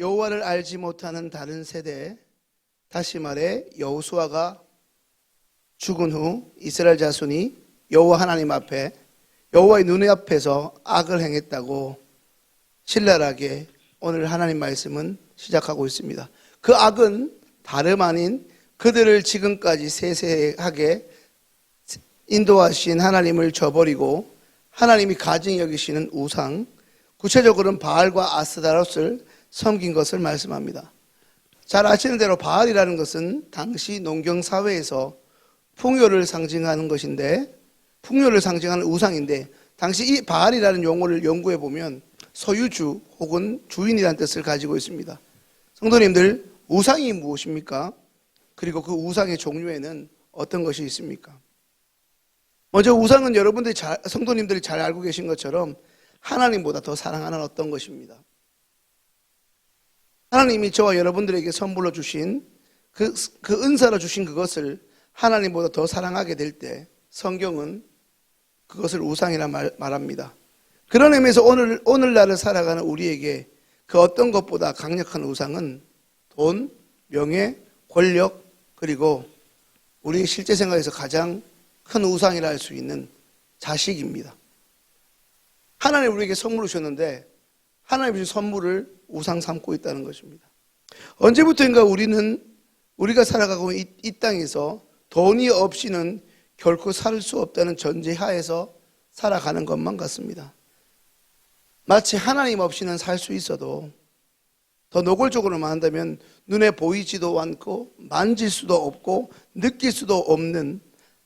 여호와를 알지 못하는 다른 세대, 다시 말해 여호수아가 죽은 후 이스라엘 자손이 여호와 하나님 앞에 여호와의 눈 앞에서 악을 행했다고 신랄하게 오늘 하나님 말씀은 시작하고 있습니다. 그 악은 다름 아닌 그들을 지금까지 세세하게 인도하신 하나님을 저버리고 하나님이 가증히 여기시는 우상, 구체적으로는 바알과 아스다롯을 섬긴 것을 말씀합니다. 잘 아시는 대로 바알이라는 것은 당시 농경사회에서 풍요를 상징하는 것인데, 풍요를 상징하는 우상인데, 당시 이 바알이라는 용어를 연구해 보면 소유주 혹은 주인이라는 뜻을 가지고 있습니다. 성도님들, 우상이 무엇입니까? 그리고 그 우상의 종류에는 어떤 것이 있습니까? 먼저 우상은 여러분들이 성도님들이 잘 알고 계신 것처럼 하나님보다 더 사랑하는 어떤 것입니다. 하나님이 저와 여러분들에게 선물로 주신 그 은사로 주신 그것을 하나님보다 더 사랑하게 될 때 성경은 그것을 우상이라 말합니다. 그런 의미에서 오늘날을 살아가는 우리에게 그 어떤 것보다 강력한 우상은 돈, 명예, 권력, 그리고 우리 실제 생활에서 가장 큰 우상이라 할 수 있는 자식입니다. 하나님 우리에게 선물을 주셨는데 하나님 주신 선물을 우상 삼고 있다는 것입니다. 언제부터인가 우리가 살아가고 있는 이 땅에서 돈이 없이는 결코 살 수 없다는 전제하에서 살아가는 것만 같습니다. 마치 하나님 없이는 살 수 있어도 더 노골적으로 말한다면 눈에 보이지도 않고 만질 수도 없고 느낄 수도 없는,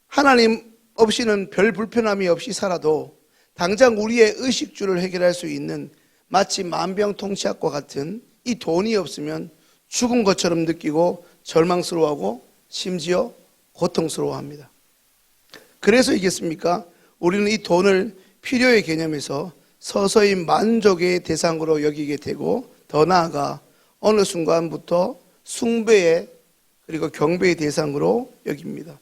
하나님 없이는 별 불편함이 없이 살아도 당장 우리의 의식주를 해결할 수 있는 마치 만병통치약과 같은 이 돈이 없으면 죽은 것처럼 느끼고 절망스러워하고 심지어 고통스러워합니다. 그래서이겠습니까? 우리는 이 돈을 필요의 개념에서 서서히 만족의 대상으로 여기게 되고 더 나아가 어느 순간부터 숭배의 그리고 경배의 대상으로 여깁니다.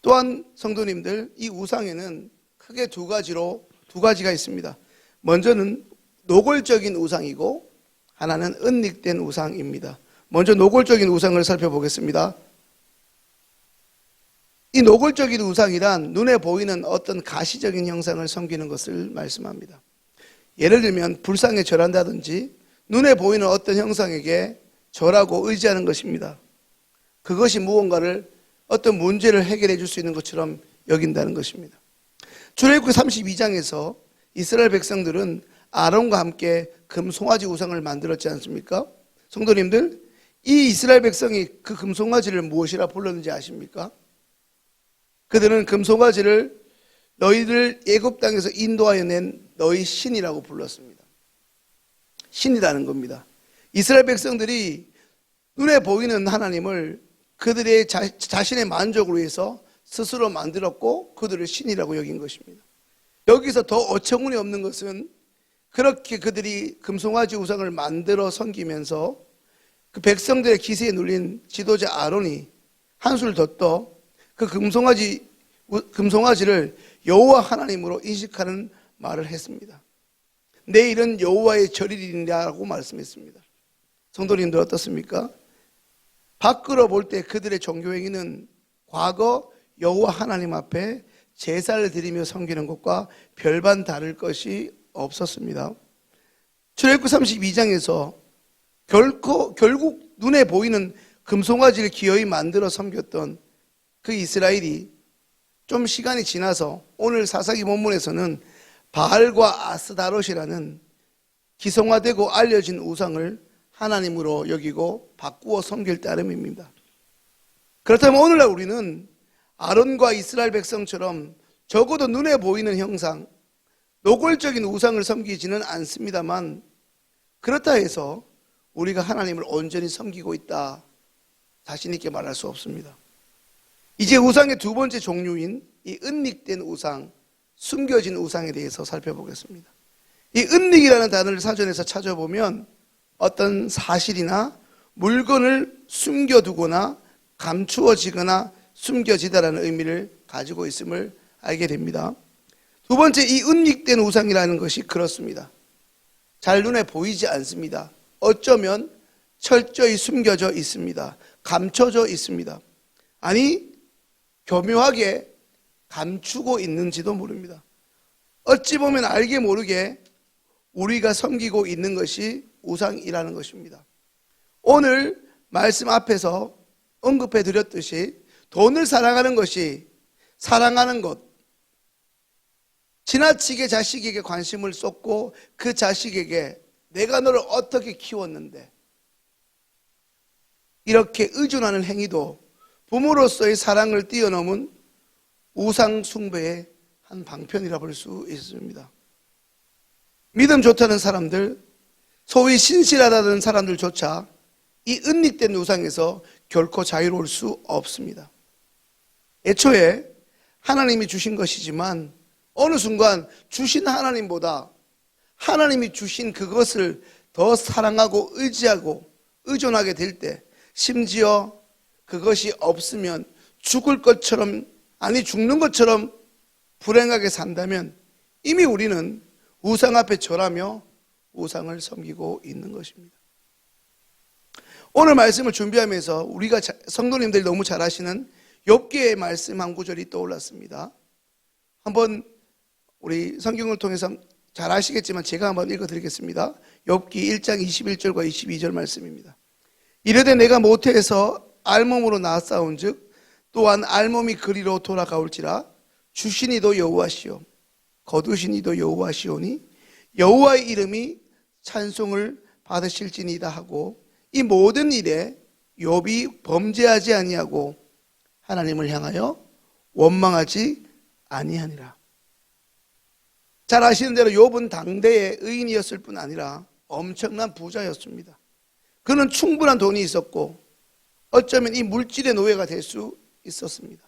또한 성도님들, 이 우상에는 크게 두 가지가 있습니다. 먼저는 노골적인 우상이고 하나는 은닉된 우상입니다. 먼저 노골적인 우상을 살펴보겠습니다. 이 노골적인 우상이란 눈에 보이는 어떤 가시적인 형상을 섬기는 것을 말씀합니다. 예를 들면 불상에 절한다든지 눈에 보이는 어떤 형상에게 절하고 의지하는 것입니다. 그것이 무언가를 어떤 문제를 해결해 줄 수 있는 것처럼 여긴다는 것입니다. 출애굽기 32장에서 이스라엘 백성들은 아론과 함께 금송아지 우상을 만들었지 않습니까? 성도님들, 이 이스라엘 백성이 그 금송아지를 무엇이라 불렀는지 아십니까? 그들은 금송아지를 너희를 애굽 땅에서 인도하여 낸 너희 신이라고 불렀습니다. 신이라는 겁니다. 이스라엘 백성들이 눈에 보이는 하나님을 그들의 자신의 만족을 위해서 스스로 만들었고 그들을 신이라고 여긴 것입니다. 여기서 더 어처구니 없는 것은 그렇게 그들이 금송아지 우상을 만들어 섬기면서 그 백성들의 기세에 눌린 지도자 아론이 한술 더 떠 그 금송아지를 여호와 하나님으로 인식하는 말을 했습니다. 내일은 여호와의 절일이라고 말씀했습니다. 성도님들 어떻습니까? 밖으로 볼 때 그들의 종교 행위는 과거 여호와 하나님 앞에 제사를 드리며 섬기는 것과 별반 다를 것이 없었습니다. 출애굽기 32장에서 결국 눈에 보이는 금송아지를 기어이 만들어 섬겼던 그 이스라엘이 좀 시간이 지나서 오늘 사사기 본문에서는 바알과 아스다롯이라는 기성화되고 알려진 우상을 하나님으로 여기고 바꾸어 섬길 따름입니다. 그렇다면 오늘날 우리는 아론과 이스라엘 백성처럼 적어도 눈에 보이는 형상, 노골적인 우상을 섬기지는 않습니다만 그렇다 해서 우리가 하나님을 온전히 섬기고 있다 자신 있게 말할 수 없습니다. 이제 우상의 두 번째 종류인 이 은닉된 우상, 숨겨진 우상에 대해서 살펴보겠습니다. 이 은닉이라는 단어를 사전에서 찾아보면 어떤 사실이나 물건을 숨겨두거나 감추어지거나 숨겨지다라는 의미를 가지고 있음을 알게 됩니다. 두 번째, 이 은닉된 우상이라는 것이 그렇습니다. 잘 눈에 보이지 않습니다. 어쩌면 철저히 숨겨져 있습니다. 감춰져 있습니다. 아니, 교묘하게 감추고 있는지도 모릅니다. 어찌 보면 알게 모르게 우리가 섬기고 있는 것이 우상이라는 것입니다. 오늘 말씀 앞에서 언급해 드렸듯이 돈을 사랑하는 것이 사랑하는 것, 지나치게 자식에게 관심을 쏟고 그 자식에게 내가 너를 어떻게 키웠는데 이렇게 의존하는 행위도 부모로서의 사랑을 뛰어넘은 우상 숭배의 한 방편이라 볼 수 있습니다. 믿음 좋다는 사람들, 소위 신실하다는 사람들조차 이 은닉된 우상에서 결코 자유로울 수 없습니다. 애초에 하나님이 주신 것이지만 어느 순간 주신 하나님보다 하나님이 주신 그것을 더 사랑하고 의지하고 의존하게 될 때, 심지어 그것이 없으면 죽을 것처럼, 아니 죽는 것처럼 불행하게 산다면 이미 우리는 우상 앞에 절하며 우상을 섬기고 있는 것입니다. 오늘 말씀을 준비하면서 우리가 성도님들이 너무 잘 아시는 욥기의 말씀 한 구절이 떠올랐습니다. 한번 우리 성경을 통해서 잘 아시겠지만 제가 한번 읽어드리겠습니다. 욥기 1장 21절과 22절 말씀입니다. 이르되 내가 모태에서 알몸으로 낳았사온즉 또한 알몸이 그리로 돌아가올지라 주신 이도 여호와시오 거두신 이도 여호와시오니 여호와의 이름이 찬송을 받으실지니이다 하고 이 모든 일에 욥이 범죄하지 아니하고 하나님을 향하여 원망하지 아니하니라. 잘 아시는 대로 욥은 당대의 의인이었을 뿐 아니라 엄청난 부자였습니다. 그는 충분한 돈이 있었고 어쩌면 이 물질의 노예가 될 수 있었습니다.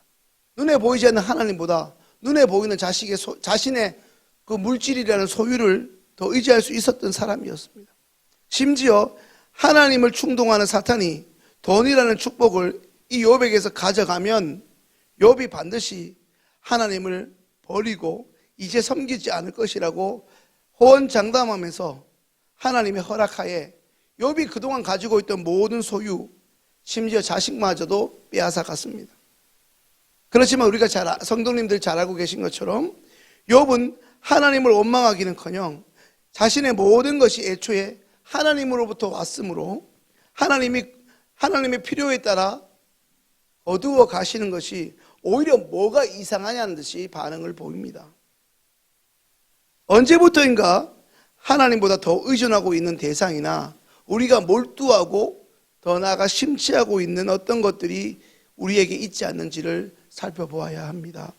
눈에 보이지 않는 하나님보다 눈에 보이는 자신의 그 물질이라는 소유를 더 의지할 수 있었던 사람이었습니다. 심지어 하나님을 충동하는 사탄이 돈이라는 축복을 이 욥에게서 가져가면 욥이 반드시 하나님을 버리고 이제 섬기지 않을 것이라고 호언장담하면서 하나님의 허락하에 욥이 그동안 가지고 있던 모든 소유, 심지어 자식마저도 빼앗아 갔습니다. 그렇지만 우리가 성도님들 잘 알고 계신 것처럼 욥은 하나님을 원망하기는커녕 자신의 모든 것이 애초에 하나님으로부터 왔으므로 하나님의 필요에 따라 어두워 가시는 것이 오히려 뭐가 이상하냐는 듯이 반응을 보입니다. 언제부터인가 하나님보다 더 의존하고 있는 대상이나 우리가 몰두하고 더 나아가 심취하고 있는 어떤 것들이 우리에게 있지 않는지를 살펴보아야 합니다.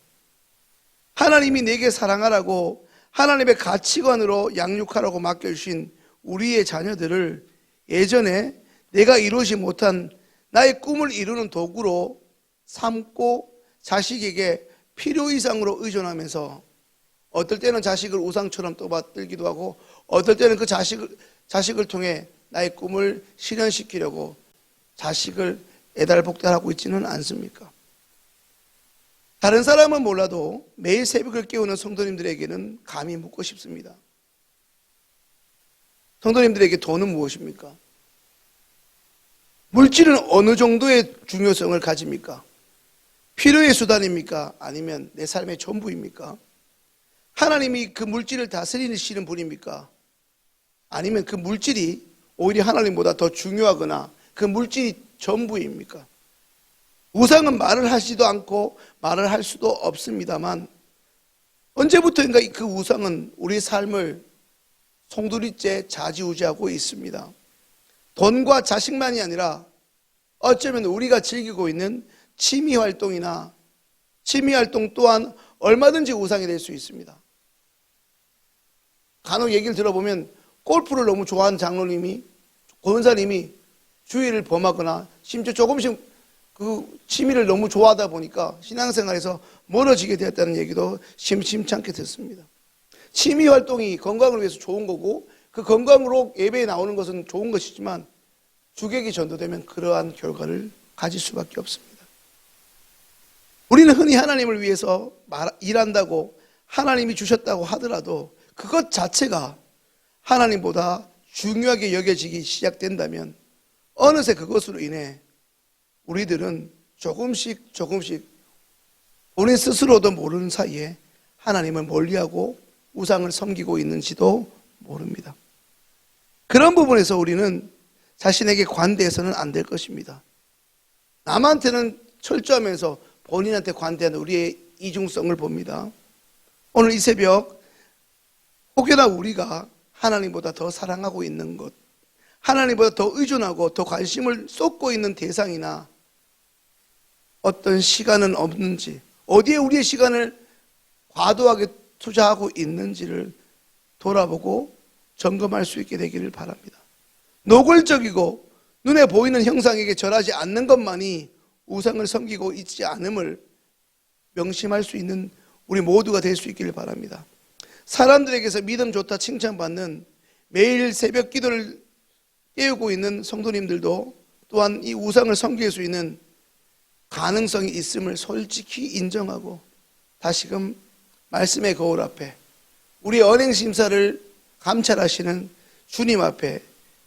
하나님이 내게 사랑하라고 하나님의 가치관으로 양육하라고 맡겨주신 우리의 자녀들을 예전에 내가 이루지 못한 나의 꿈을 이루는 도구로 삼고 자식에게 필요 이상으로 의존하면서 어떨 때는 자식을 우상처럼 떠받들기도 하고 어떨 때는 그 자식을 통해 나의 꿈을 실현시키려고 자식을 애달복달하고 있지는 않습니까? 다른 사람은 몰라도 매일 새벽을 깨우는 성도님들에게는 감히 묻고 싶습니다. 성도님들에게 돈은 무엇입니까? 물질은 어느 정도의 중요성을 가집니까? 필요의 수단입니까? 아니면 내 삶의 전부입니까? 하나님이 그 물질을 다스리시는 분입니까? 아니면 그 물질이 오히려 하나님보다 더 중요하거나 그 물질이 전부입니까? 우상은 말을 하지도 않고 말을 할 수도 없습니다만 언제부터인가 그 우상은 우리 삶을 송두리째 좌지우지하고 있습니다. 돈과 자식만이 아니라 어쩌면 우리가 즐기고 있는 취미활동이나 취미활동 또한 얼마든지 우상이 될 수 있습니다. 간혹 얘기를 들어보면 골프를 너무 좋아하는 장로님이, 권사님이 주의를 범하거나 심지어 조금씩 그 취미를 너무 좋아하다 보니까 신앙생활에서 멀어지게 되었다는 얘기도 심심찮게 듣습니다. 취미활동이 건강을 위해서 좋은 거고 그 건강으로 예배에 나오는 것은 좋은 것이지만 주객이 전도되면 그러한 결과를 가질 수밖에 없습니다. 우리는 흔히 하나님을 위해서 일한다고 하나님이 주셨다고 하더라도 그것 자체가 하나님보다 중요하게 여겨지기 시작된다면 어느새 그것으로 인해 우리들은 조금씩 본인 스스로도 모르는 사이에 하나님을 멀리하고 우상을 섬기고 있는지도 모릅니다. 그런 부분에서 우리는 자신에게 관대해서는 안 될 것입니다. 남한테는 철저하면서 본인한테 관대한 우리의 이중성을 봅니다. 오늘 이 새벽 혹여나 우리가 하나님보다 더 사랑하고 있는 것, 하나님보다 더 의존하고 더 관심을 쏟고 있는 대상이나 어떤 시간은 없는지, 어디에 우리의 시간을 과도하게 투자하고 있는지를 돌아보고 점검할 수 있게 되기를 바랍니다. 노골적이고 눈에 보이는 형상에게 절하지 않는 것만이 우상을 섬기고 있지 않음을 명심할 수 있는 우리 모두가 될 수 있기를 바랍니다. 사람들에게서 믿음 좋다 칭찬받는 매일 새벽 기도를 깨우고 있는 성도님들도 또한 이 우상을 섬길 수 있는 가능성이 있음을 솔직히 인정하고 다시금 말씀의 거울 앞에 우리 언행 심사를 감찰하시는 주님 앞에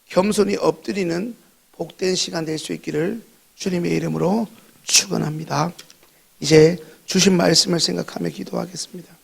겸손히 엎드리는 복된 시간 될 수 있기를 주님의 이름으로 축원합니다. 이제 주신 말씀을 생각하며 기도하겠습니다.